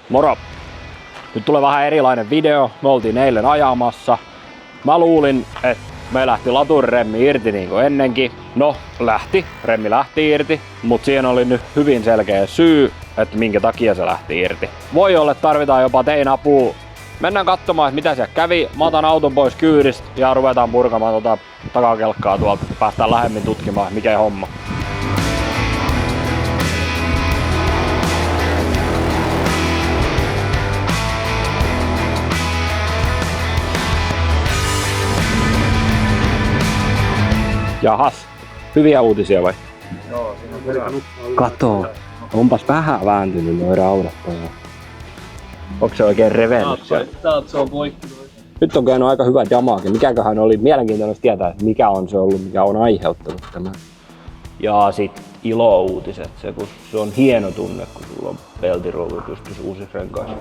Moro! Nyt tulee vähän erilainen video. Me oltiin eilen ajamassa. Mä luulin, että me lähti laturiremmi irti niin kuin ennenkin. No, remmi lähti irti, mutta siihen oli nyt hyvin selkeä syy, että minkä takia se lähti irti. Voi olla, että tarvitaan jopa tein apua. Mennään katsomaan, että mitä siellä kävi. Mä otan auton pois kyydistä ja ruvetaan purkamaan takakelkkaa tuolta. Päästään lähemmin tutkimaan, mikä homma. Jahas, hyviä uutisia vai? Joo, siinä on hyvä. Kato, onpas vähän vääntynyt noin raudat. Onko se oikein revennyt siellä? Se on poikki. Nyt on käynyt aika hyvä jamaakin. Mikäköhän oli mielenkiintoista tietää, että mikä on se ollut, mikä on aiheuttanut tämän. Ja sit ilouutiset, kun se on hieno tunne, kun sulla on peltirulli pystyssä uusissa renkaissa.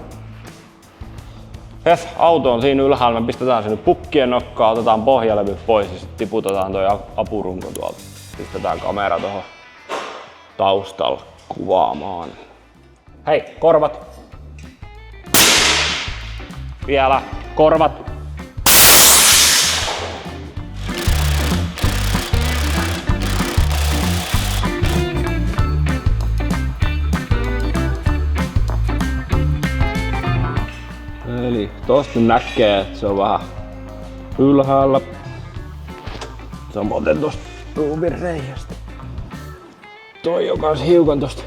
Auto on siinä ylhäällä, me pistetään se nyt pukkien nokkaan, otetaan pohjalevy pois ja sitten tiputetaan toi apurunko tuolta. Pistetään kamera tuohon taustalla kuvaamaan. Hei, korvat! Vielä, korvat! Eli tosta näkee, että se on vähän ylhäällä. Samoin tosta ruuvin reiästä. Toi on kans hiukan tosta.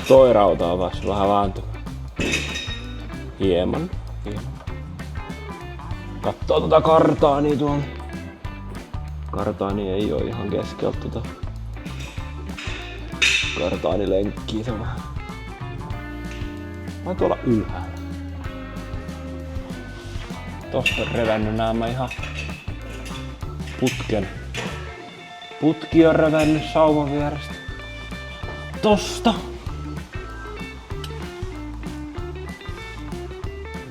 Toi rauta on päässyt vähän vääntymään. Hieman. Kattoo tota kartaania tuolla. Kartaani ei oo ihan keskeltä tota. Kartaanilenkkii se on vähän. Mä tuolla ylhäällä. Tosta on revännyt nämä ihan putken. Putki on revännyt sauvan vierestä. Tosta.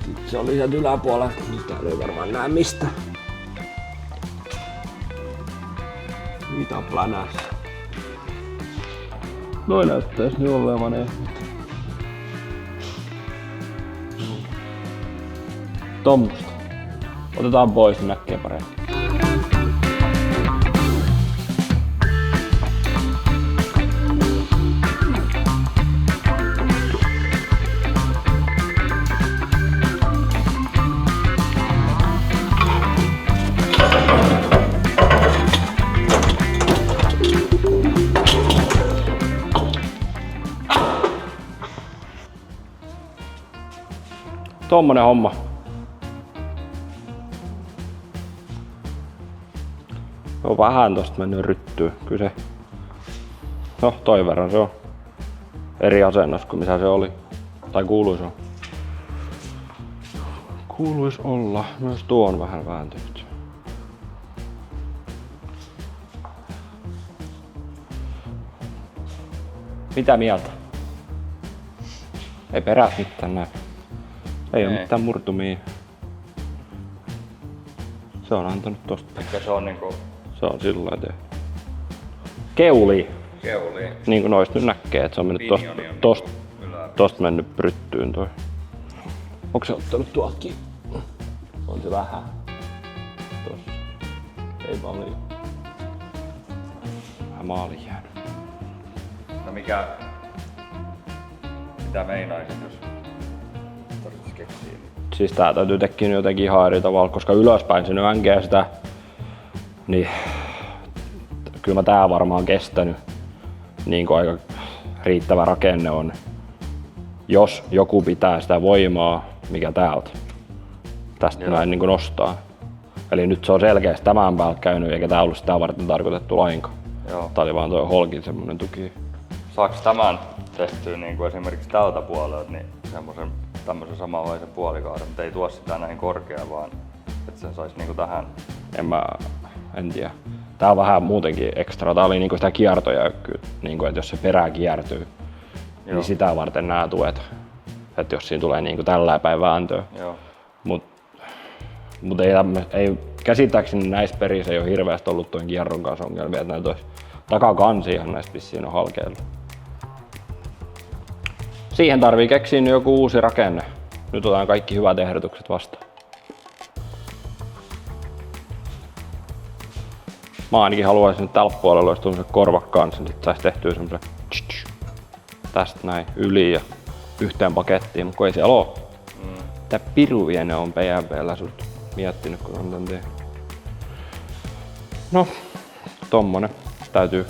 Sitten se oli sieltä yläpuolella. Nyt täällä ei varmaan näe mistä. Mitä on plänässä? Noin näyttäis nyt olevan ehmät. Tommosta. Otetaan pois, niin näkee paremmin. Tommonen homma. On vähän tosta mennyt ryttyy. Kyllä se. No toi verran se on eri asennossa kuin missä se oli. Tai kuuluis olla. Kuuluis olla. Myös tuo on vähän vääntynyt. Mitä mieltä? Ei perät mitään näin. Ei oo mitään murtumia. Se on antanut tosta. Mikä se on niinku? Se on sillä lailla tehty. Keuli. Keuli. Niinku noista nyt näkee, että se on mennyt tosta mennyt pryttyyn toi. Onko se ottanut tuoltakin? On se vähän. Tossa. Ei paljon. Vähän maali jäänyt. No mitä meinaisit, jos tarvitsis keksiä? Siis tää täytyy tehdä jotenkin ihan eri tavalla, koska ylöspäin se nyänkee sitä. Niin kyllä mä tää varmaan kestänyt. Niin kuin aika riittävä rakenne on. Jos joku pitää sitä voimaa, mikä täältä. Tästä näin niin kuin nostaa. Eli nyt se on selkeästi tämän päällä käynyt, eikä tää ollut sitä varten tarkoitettu lainkaan. Joo. Tää oli vaan toi holkin semmonen tuki. Saaks tämän tehtyä niin kuin esimerkiksi tältä puolelta niin tämmösen samanlaisen puolikauden, mutta ei tuo sitä näin korkea, vaan että sen sais niinku tähän? En tiedä. Tää on vähän muutenkin ekstra. Tää oli niinku sitä kiertojäykkyyttä, niinku, että jos se perä kiertyy, niin sitä varten nämä tuet. Että jos siinä tulee niinku tällä päin vääntöä. Mut ei käsittääkseni näissä perissä ei ole hirveästi ollut tuon kierron kanssa ongelmia, että näitä olisi takakansihan näistä vissiin on halkeilla. Siihen tarvii keksiä joku uusi rakenne. Nyt otetaan kaikki hyvät ehdotukset vastaan. Mä ainakin haluaisin, että tällä puolella olisi tuollaiset korvat kanssa, niin sit sais tehtyä semmosen tästä näin yli ja yhteen pakettiin, mutta kun ei siellä oo. Tää piruviene on PMV:llä sut miettinyt, kun on tän tehnyt. No, tommonen täytyy.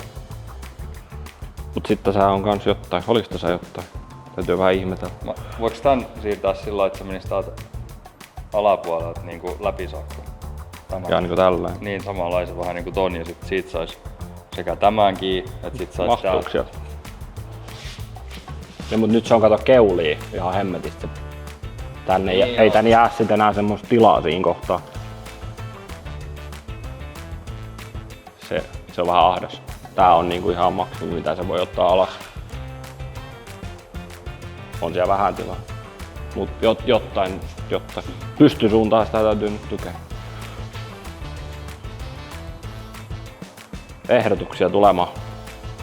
Mut sit tässä on kans jotain, olis tässä jotain? Täytyy vähän ihmetellä. Voiko tän siirtää sillä lailla, että se menisi täältä alapuolelta niinku läpi saakka? Ja niinku tällainen. Niin, samanlaisen vähän niinku ton ja sit siitä sais sekä tämänkin, että sit sais Mahtuuko sieltä? Ja mut nyt se on kato keulii ihan hemmetisti. Tänne Niin ei tän jää sit enää semmoista tilaa siinä kohtaa. Se on vähän ahdas. Tää on niinku ihan maksimi mitä se voi ottaa alas. On siellä vähän tilaa. Mut jotain pystysuuntaan sitä täytyy nyt tukea. Ehdotuksia tulemaan.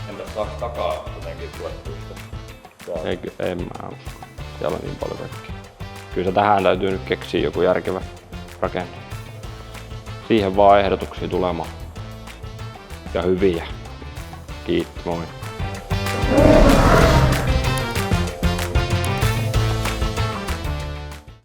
Entäs saaks takaa jotenkin tuettua sitä? En mä usko. Siellä on niin paljon kaikkea. Kyllä se tähän täytyy nyt keksiä joku järkevä rakenne. Siihen vaan ehdotuksia tulemaan. Ja hyviä. Kiitos, moi.